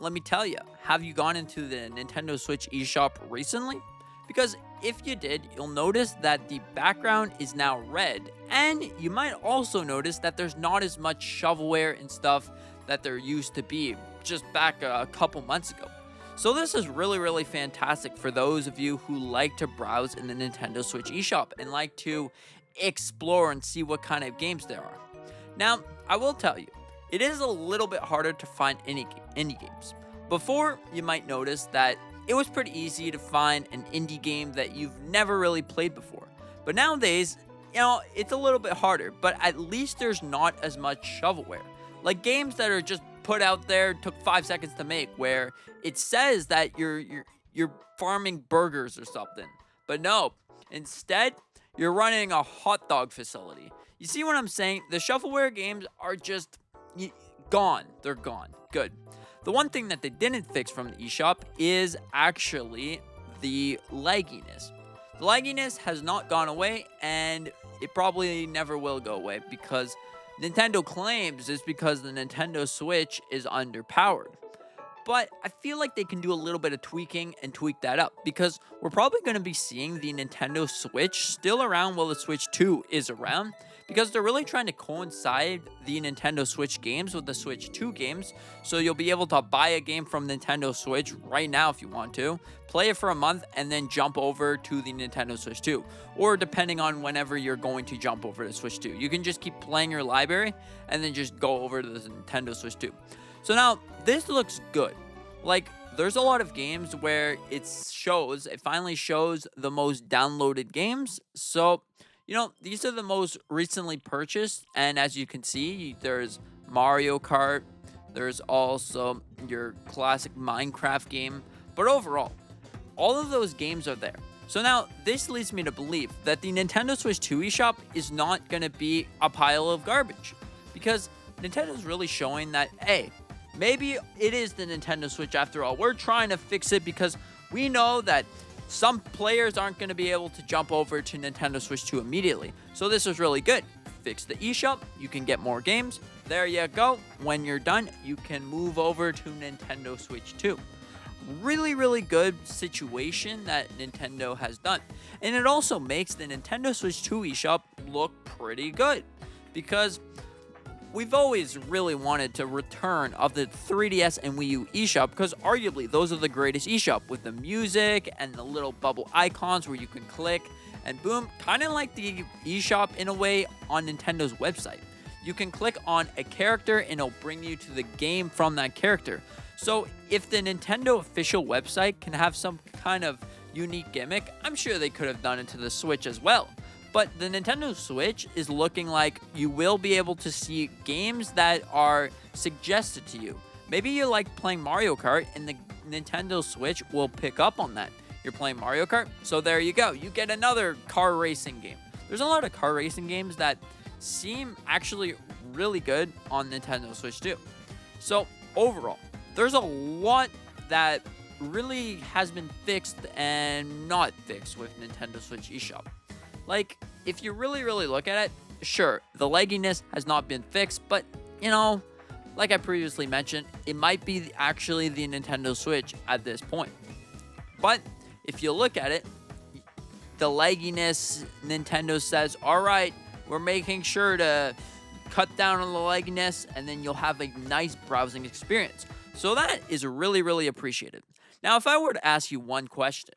let me tell you, have you gone into the Nintendo Switch eShop recently? Because if you did, you'll notice that the background is now red, and you might also notice that there's not as much shovelware and stuff that there used to be just back a couple months ago. So this is really fantastic for those of you who like to browse in the Nintendo Switch eShop and like to explore and see what kind of games there are. Now, I will tell you, it is a little bit harder to find indie games. Before, you might notice that it was pretty easy to find an indie game that you've never really played before. But nowadays, it's a little bit harder, but at least there's not as much shovelware. Like games that are just put out there, took 5 seconds to make, where it says that you're farming burgers or something. But no, instead, you're running a hot dog facility. You see what I'm saying? The shovelware games are just gone. They're gone. Good. The one thing that they didn't fix from the eShop is actually the lagginess. The lagginess has not gone away, and it probably never will go away because Nintendo claims it's because the Nintendo Switch is underpowered. But I feel like they can do a little bit of tweaking and tweak that up because we're probably going to be seeing the Nintendo Switch still around while the Switch 2 is around because they're really trying to coincide the Nintendo Switch games with the Switch 2 games. So you'll be able to buy a game from Nintendo Switch right now if you want to, play it for a month, and then jump over to the Nintendo Switch 2. Or depending on whenever you're going to jump over to Switch 2. You can just keep playing your library and then just go over to the Nintendo Switch 2. So now, this looks good. Like, there's a lot of games where it finally shows the most downloaded games. So, these are the most recently purchased. And as you can see, there's Mario Kart. There's also your classic Minecraft game. But overall, all of those games are there. So now, this leads me to believe that the Nintendo Switch 2 eShop is not going to be a pile of garbage. Because Nintendo's really showing that, hey, maybe it is the Nintendo Switch after all. We're trying to fix it because we know that some players aren't going to be able to jump over to Nintendo Switch 2 immediately. So this is really good. Fix the eShop, you can get more games. There you go. When you're done, you can move over to Nintendo Switch 2. Really good situation that Nintendo has done. And it also makes the Nintendo Switch 2 eShop look pretty good because we've always really wanted to return of the 3DS and Wii U eShop because arguably those are the greatest eShop with the music and the little bubble icons where you can click and boom, kind of like the eShop in a way on Nintendo's website. You can click on a character and it'll bring you to the game from that character. So if the Nintendo official website can have some kind of unique gimmick, I'm sure they could have done it to the Switch as well. But the Nintendo Switch is looking like you will be able to see games that are suggested to you. Maybe you like playing Mario Kart and the Nintendo Switch will pick up on that. You're playing Mario Kart, so there you go. You get another car racing game. There's a lot of car racing games that seem actually really good on Nintendo Switch too. So overall, there's a lot that really has been fixed and not fixed with Nintendo Switch eShop. Like, if you really look at it, sure, the lagginess has not been fixed, but, like I previously mentioned, it might be actually the Nintendo Switch at this point. But, if you look at it, the lagginess, Nintendo says, alright, we're making sure to cut down on the lagginess, and then you'll have a nice browsing experience. So that is really appreciated. Now, if I were to ask you one question,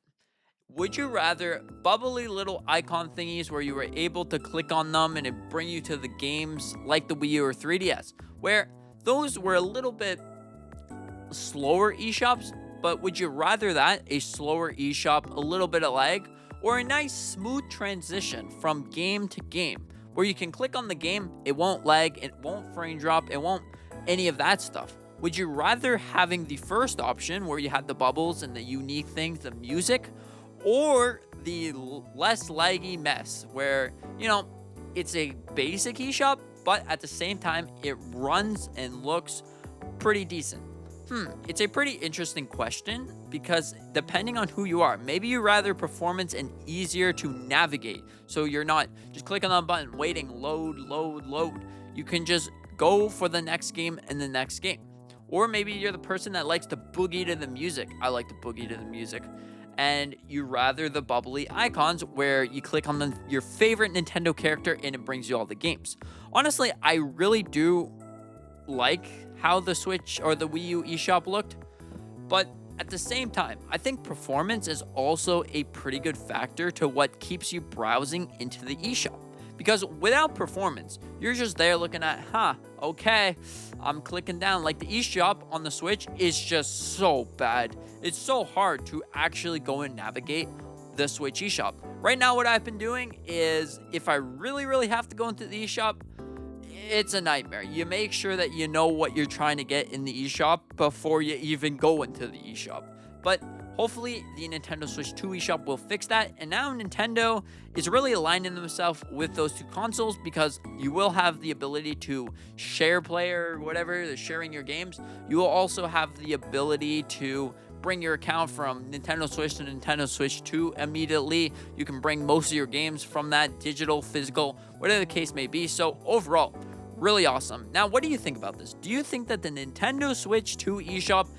would you rather bubbly little icon thingies where you were able to click on them and it bring you to the games like the Wii U or 3DS, where those were a little bit slower eShops, but would you rather that, a slower eShop, a little bit of lag, or a nice smooth transition from game to game, where you can click on the game, it won't lag, it won't frame drop, it won't any of that stuff? Would you rather having the first option where you had the bubbles and the unique things, the music, or the less laggy mess where, it's a basic eShop, but at the same time, it runs and looks pretty decent? It's a pretty interesting question because depending on who you are, maybe you rather performance and easier to navigate. So you're not just clicking on a button, waiting, load. You can just go for the next game and the next game. Or maybe you're the person that likes to boogie to the music. I like to boogie to the music. And you rather the bubbly icons where you click on your favorite Nintendo character and it brings you all the games. Honestly, I really do like how the Switch or the Wii U eShop looked, but at the same time, I think performance is also a pretty good factor to what keeps you browsing into the eShop. Because without performance, you're just there looking at, okay, I'm clicking down. Like the eShop on the Switch is just so bad. It's so hard to actually go and navigate the Switch eShop. Right now, what I've been doing is if I really, really have to go into the eShop, it's a nightmare. You make sure that you know what you're trying to get in the eShop before you even go into the eShop. But hopefully the Nintendo Switch 2 eShop will fix that. And now Nintendo is really aligning themselves with those two consoles because you will have the ability to share player or whatever, they're sharing your games. You will also have the ability to bring your account from Nintendo Switch to Nintendo Switch 2 immediately. You can bring most of your games from that digital, physical, whatever the case may be. So overall, really awesome. Now, what do you think about this? Do you think that the Nintendo Switch 2 eShop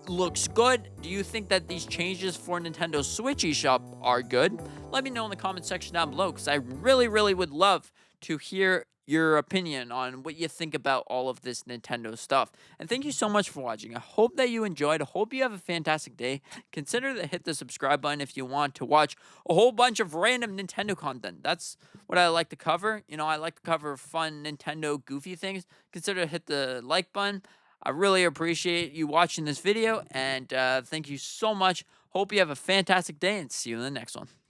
looks good? Do you think that these changes for Nintendo Switch eShop are good? Let me know in the comment section down below because I really, really would love to hear your opinion on what you think about all of this Nintendo stuff. And thank you so much for watching. I hope that you enjoyed. I hope you have a fantastic day. Consider to hit the subscribe button if you want to watch a whole bunch of random Nintendo content. That's what I like to cover. You know, I like to cover fun Nintendo goofy things. Consider to hit the like button. I really appreciate you watching this video, and thank you so much. Hope you have a fantastic day, and see you in the next one.